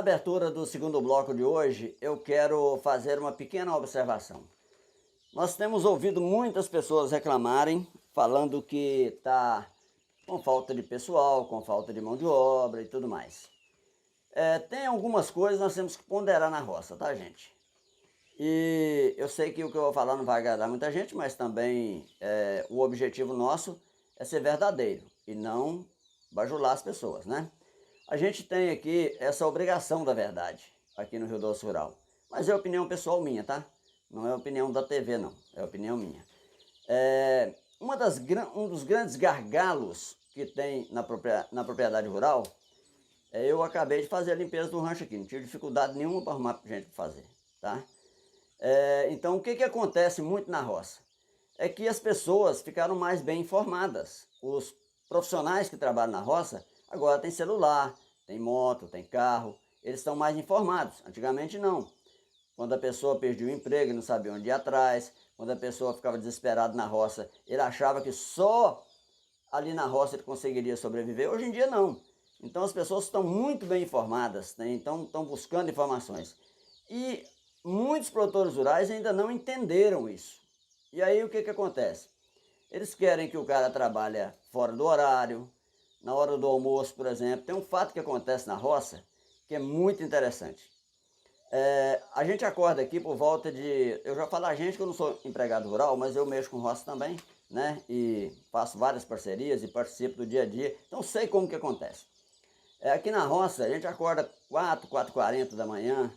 abertura do segundo bloco de hoje, eu quero fazer uma pequena observação. Nós temos ouvido muitas pessoas reclamarem, falando que está com falta de pessoal, com falta de mão de obra e tudo mais. Tem algumas coisas que nós temos que ponderar na roça, tá, gente? E eu sei que o que eu vou falar não vai agradar muita gente, mas também o objetivo nosso é ser verdadeiro e não bajular as pessoas, né? A gente tem aqui essa obrigação da verdade, aqui no Rio Doce Rural. Mas é opinião pessoal minha, tá? Não é opinião da TV, não. É opinião minha. Um dos grandes gargalos que tem na propriedade rural, eu acabei de fazer a limpeza do rancho aqui. Não tive dificuldade nenhuma para arrumar gente para fazer, tá? Então, o que acontece muito na roça? É que as pessoas ficaram mais bem informadas. Os profissionais que trabalham na roça agora têm celular, tem moto, tem carro, eles estão mais informados. Antigamente não. Quando a pessoa perdia o emprego e não sabia onde ir atrás, quando a pessoa ficava desesperada na roça, ele achava que só ali na roça ele conseguiria sobreviver. Hoje em dia não. Então as pessoas estão muito bem informadas, né? Então estão buscando informações. E muitos produtores rurais ainda não entenderam isso. E aí o que acontece? Eles querem que o cara trabalhe fora do horário, na hora do almoço, por exemplo. Tem um fato que acontece na roça que é muito interessante. A gente acorda aqui por volta de... Eu já falo a gente que eu não sou empregado rural, mas eu mexo com roça também, né? E faço várias parcerias e participo do dia a dia. Então sei como que acontece. Aqui na roça a gente acorda 4h40 da manhã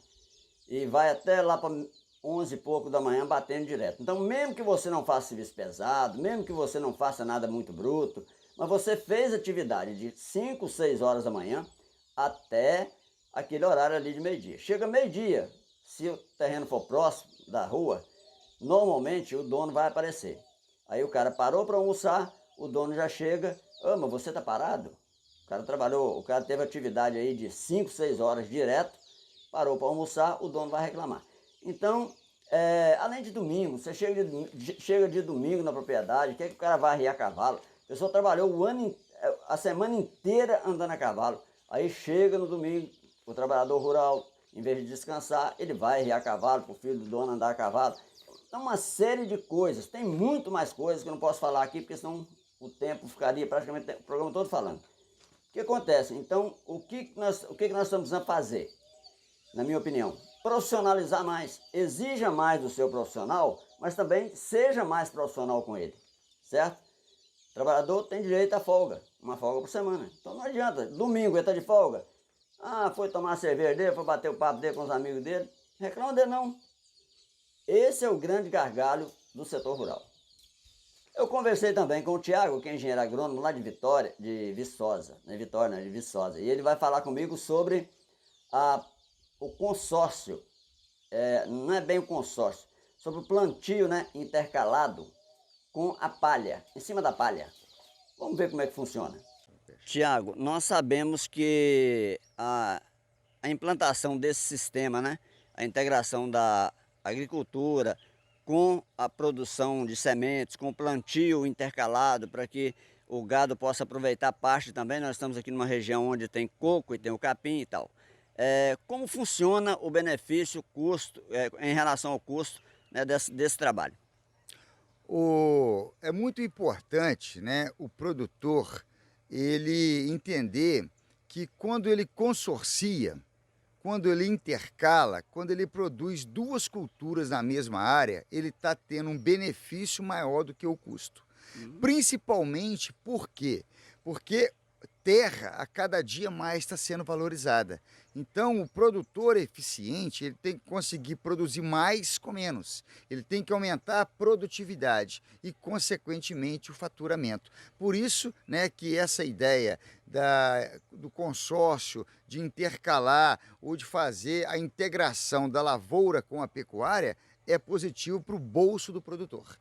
e vai até lá para 11 e pouco da manhã batendo direto. Então mesmo que você não faça serviço pesado, mesmo que você não faça nada muito bruto, mas você fez atividade de 5, 6 horas da manhã até aquele horário ali de meio-dia. Chega meio-dia, se o terreno for próximo da rua, normalmente o dono vai aparecer. Aí o cara parou para almoçar, o dono já chega, mas você tá parado? O cara trabalhou, o cara teve atividade aí de 5, 6 horas direto, parou para almoçar, o dono vai reclamar. Então, além de domingo, você chega de domingo na propriedade, quer que o cara vai arriar cavalo? A pessoa trabalhou a semana inteira andando a cavalo, aí chega no domingo, o trabalhador rural, em vez de descansar, ele vai arriar cavalo para o filho do dono andar a cavalo. Então, uma série de coisas, tem muito mais coisas que eu não posso falar aqui, porque senão o tempo ficaria praticamente o programa todo falando. O que acontece? Então, o que nós estamos precisando fazer, na minha opinião? Profissionalizar mais, exija mais do seu profissional, mas também seja mais profissional com ele, certo? O trabalhador tem direito à folga, uma folga por semana. Então não adianta, domingo ele está de folga, foi tomar a cerveja dele, foi bater o papo dele com os amigos dele, reclama dele não. Esse é o grande gargalo do setor rural. Eu conversei também com o Thiago, que é engenheiro agrônomo lá de Vitória, de Viçosa, não é Vitória, não, de Viçosa, e ele vai falar comigo sobre o consórcio, não é bem o consórcio, sobre o plantio, né, intercalado com a palha, em cima da palha. Vamos ver como é que funciona. Tiago, nós sabemos que a implantação desse sistema, né, a integração da agricultura com a produção de sementes, com o plantio intercalado para que o gado possa aproveitar parte também. Nós estamos aqui numa região onde tem coco e tem o capim e tal. Como funciona o benefício, custo, em relação ao custo, né, desse trabalho? É muito importante, né, o produtor ele entender que quando ele consorcia, quando ele intercala, quando ele produz duas culturas na mesma área, ele está tendo um benefício maior do que o custo. Principalmente por quê? Porque terra a cada dia mais está sendo valorizada. Então o produtor eficiente ele tem que conseguir produzir mais com menos. Ele tem que aumentar a produtividade e consequentemente o faturamento. Por isso, né, que essa ideia do consórcio de intercalar ou de fazer a integração da lavoura com a pecuária é positivo para o bolso do produtor.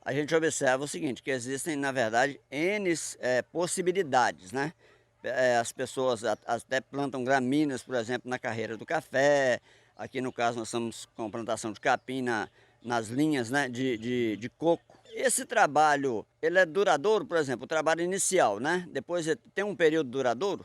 A gente observa o seguinte, que existem, na verdade, N possibilidades, né? As pessoas até plantam gramíneas, por exemplo, na carreira do café. Aqui no caso nós estamos com plantação de capim nas linhas, né, de coco. Esse trabalho, ele é duradouro, por exemplo, o trabalho inicial, né? Depois tem um período duradouro?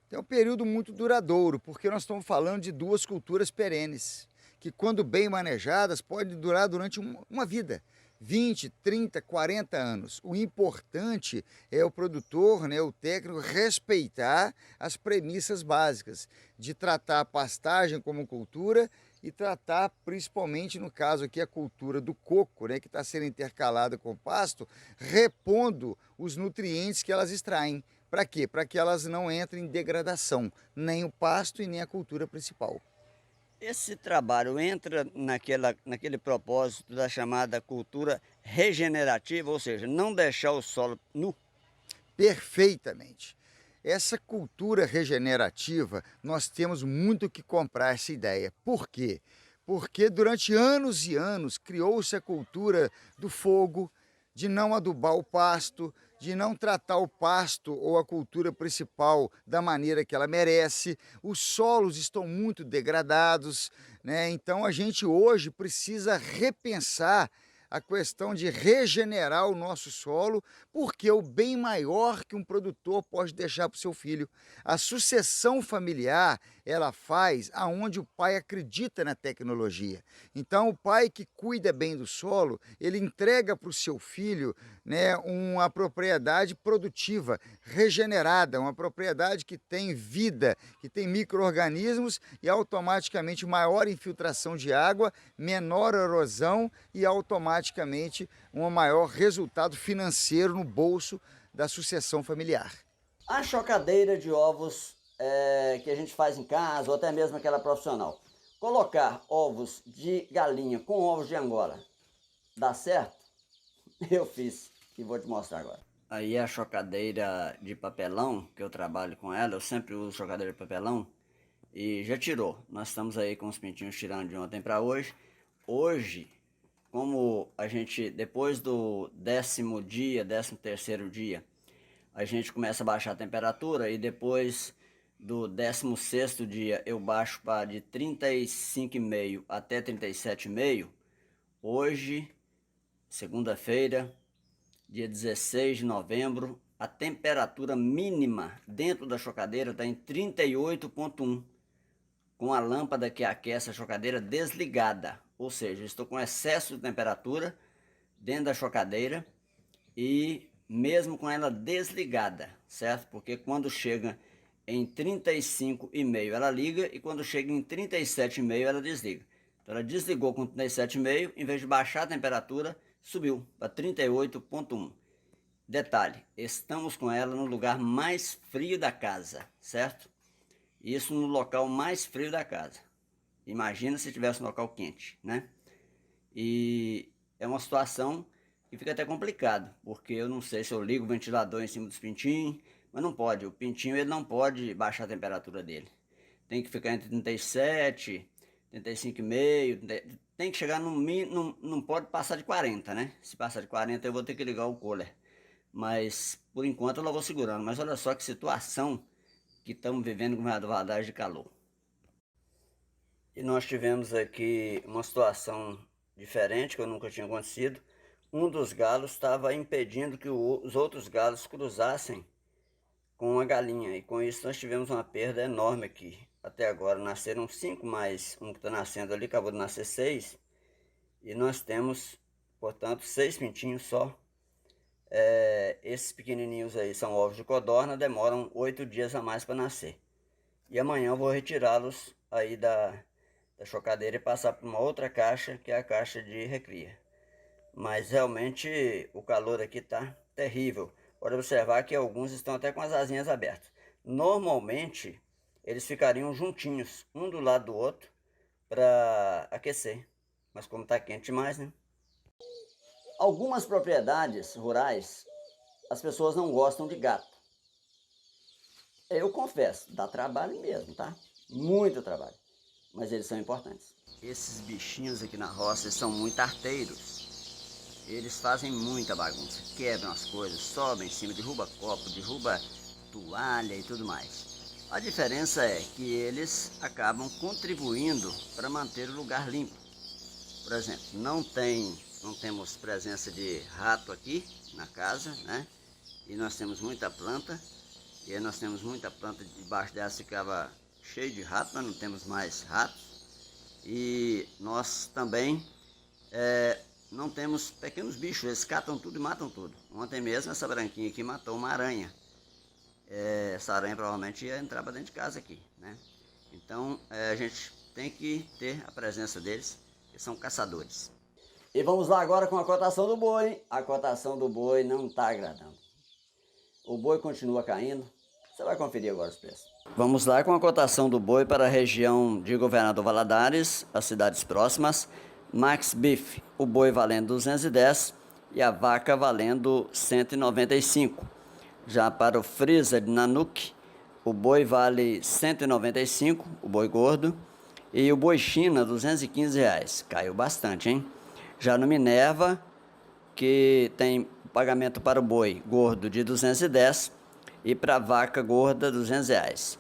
É um período muito duradouro, porque nós estamos falando de duas culturas perenes, que quando bem manejadas podem durar durante uma vida, 20, 30, 40 anos. O importante é o produtor, né, o técnico, respeitar as premissas básicas de tratar a pastagem como cultura e tratar principalmente, no caso aqui, a cultura do coco, né, que está sendo intercalada com o pasto, repondo os nutrientes que elas extraem. Para quê? Para que elas não entrem em degradação, nem o pasto e nem a cultura principal. Esse trabalho entra naquele propósito da chamada cultura regenerativa, ou seja, não deixar o solo nu. Perfeitamente. Essa cultura regenerativa, nós temos muito que comprar essa ideia. Por quê? Porque durante anos e anos criou-se a cultura do fogo, de não adubar o pasto, de não tratar o pasto ou a cultura principal da maneira que ela merece. Os solos estão muito degradados, né? Então a gente hoje precisa repensar a questão de regenerar o nosso solo, porque é o bem maior que um produtor pode deixar para o seu filho. A sucessão familiar, ela faz aonde o pai acredita na tecnologia. Então, o pai que cuida bem do solo, ele entrega para o seu filho, né, uma propriedade produtiva, regenerada, uma propriedade que tem vida, que tem micro-organismos e automaticamente maior infiltração de água, menor erosão e automaticamente um maior resultado financeiro no bolso da sucessão familiar. A chocadeira de ovos que a gente faz em casa, ou até mesmo aquela profissional, colocar ovos de galinha com ovos de Angola, dá certo? Eu fiz e vou te mostrar agora. Aí a chocadeira de papelão, que eu trabalho com ela, eu sempre uso chocadeira de papelão, e já tirou. Nós estamos aí com os pintinhos tirando de ontem para hoje. Hoje, como a gente, depois do 10º dia, 13º dia, a gente começa a baixar a temperatura e depois do 16º dia eu baixo para de 35,5 até 37,5. Hoje, segunda-feira, dia 16 de novembro, a temperatura mínima dentro da chocadeira está em 38,1, com a lâmpada que aquece a chocadeira desligada, ou seja, estou com excesso de temperatura dentro da chocadeira e mesmo com ela desligada, certo? Porque quando chega em 35,5 ela liga e quando chega em 37,5 ela desliga. Então ela desligou com 37,5, em vez de baixar a temperatura, subiu para 38,1. Detalhe, estamos com ela no lugar mais frio da casa, certo? Isso no local mais frio da casa. Imagina se tivesse um local quente, né? E é uma situação que fica até complicado, porque eu não sei se eu ligo o ventilador em cima dos pintinhos, mas não pode. O pintinho ele não pode baixar a temperatura dele. Tem que ficar entre 37, 35,5, tem que chegar no mínimo, não pode passar de 40, né? Se passar de 40 eu vou ter que ligar o cooler. Mas por enquanto eu vou segurando. Mas olha só que situação que estamos vivendo com a vadagem de calor. E nós tivemos aqui uma situação diferente que eu nunca tinha acontecido. Um dos galos estava impedindo que os outros galos cruzassem com a galinha. E com isso nós tivemos uma perda enorme aqui. Até agora nasceram 5, mais um que está nascendo ali, acabou de nascer 6. E nós temos, portanto, 6 pintinhos só. Esses pequenininhos aí são ovos de codorna, demoram 8 dias a mais para nascer. E amanhã eu vou retirá-los aí da chocadeira e passar para uma outra caixa, que é a caixa de recria. Mas realmente o calor aqui tá terrível. Pode observar que alguns estão até com as asinhas abertas. Normalmente eles ficariam juntinhos, um do lado do outro, para aquecer. Mas como está quente demais, né? Algumas propriedades rurais, as pessoas não gostam de gato. Eu confesso, dá trabalho mesmo, tá? Muito trabalho. Mas eles são importantes. Esses bichinhos aqui na roça são muito arteiros. Eles fazem muita bagunça, quebram as coisas, sobem em cima, derruba copo, derruba toalha e tudo mais. A diferença é que eles acabam contribuindo para manter o lugar limpo. Por exemplo, não temos presença de rato aqui na casa, né? E nós temos muita planta. E aí nós temos muita planta debaixo dela, ficava cheio de rato, nós não temos mais ratos. E nós também não temos pequenos bichos, eles catam tudo e matam tudo. Ontem mesmo essa branquinha aqui matou uma aranha. Essa aranha provavelmente ia entrar para dentro de casa aqui, né? Então a gente tem que ter a presença deles, que são caçadores. E vamos lá agora com a cotação do boi. A cotação do boi não está agradando. O boi continua caindo. Você vai conferir agora os preços. Vamos lá com a cotação do boi para a região de Governador Valadares, as cidades próximas. Max Beef, o boi valendo 210 e a vaca valendo 195. Já para o Freezer de Nanuque, o boi vale 195, o boi gordo, e o boi China, 215 reais. Caiu bastante, hein? Já no Minerva, que tem pagamento para o boi gordo de 210 e para a vaca gorda 200 reais.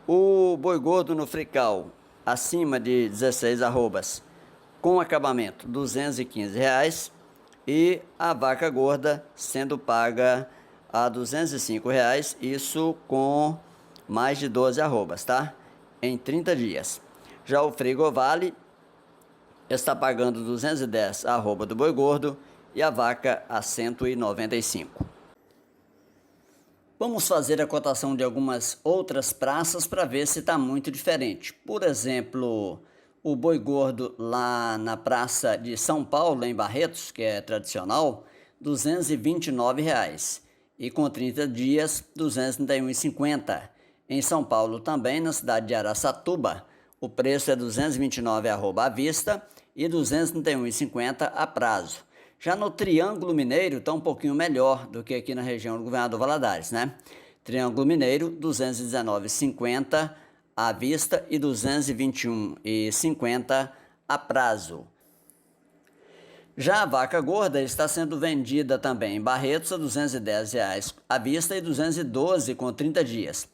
O boi gordo no Frical, acima de 16 arrobas, com acabamento 215 reais, e a vaca gorda sendo paga a 205 reais, isso com mais de 12 arrobas, tá? Em 30 dias. Já o Frigovale está pagando 210 a arroba do boi gordo e a vaca a 195. Vamos fazer a cotação de algumas outras praças para ver se está muito diferente. Por exemplo, o boi gordo lá na praça de São Paulo, em Barretos, que é tradicional, R$ 229 reais. E com 30 dias, R$ 231,50. Em São Paulo também, na cidade de Araçatuba, o preço é R$ 229 arroba à vista e R$ 231,50 a prazo. Já no Triângulo Mineiro está um pouquinho melhor do que aqui na região do Governador Valadares, né? Triângulo Mineiro, R$ 219,50 à vista e R$ 221,50 a prazo. Já a vaca gorda está sendo vendida também em Barretos a R$ 210 reais à vista e R$ 212 com 30 dias.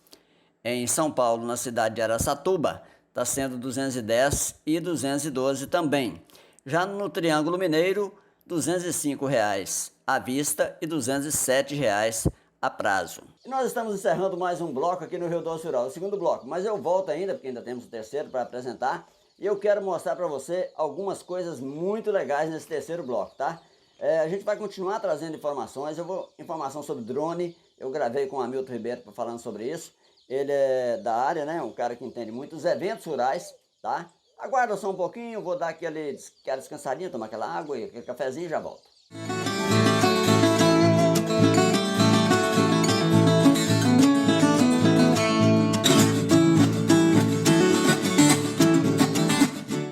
Em São Paulo, na cidade de Araçatuba, está sendo 210 e 212 também. Já no Triângulo Mineiro, R$ 205 reais à vista e R$ 207 reais a prazo. E nós estamos encerrando mais um bloco aqui no Rio Doce Rural, o segundo bloco, mas eu volto ainda, porque ainda temos o terceiro para apresentar, e eu quero mostrar para você algumas coisas muito legais nesse terceiro bloco, tá? A gente vai continuar trazendo informações, informação sobre drone, eu gravei com o Hamilton Ribeiro falando sobre isso, ele é da área, né, um cara que entende muito os eventos rurais, tá? Aguarda só um pouquinho, vou dar aquela descansadinha, tomar aquela água e aquele cafezinho e já volto.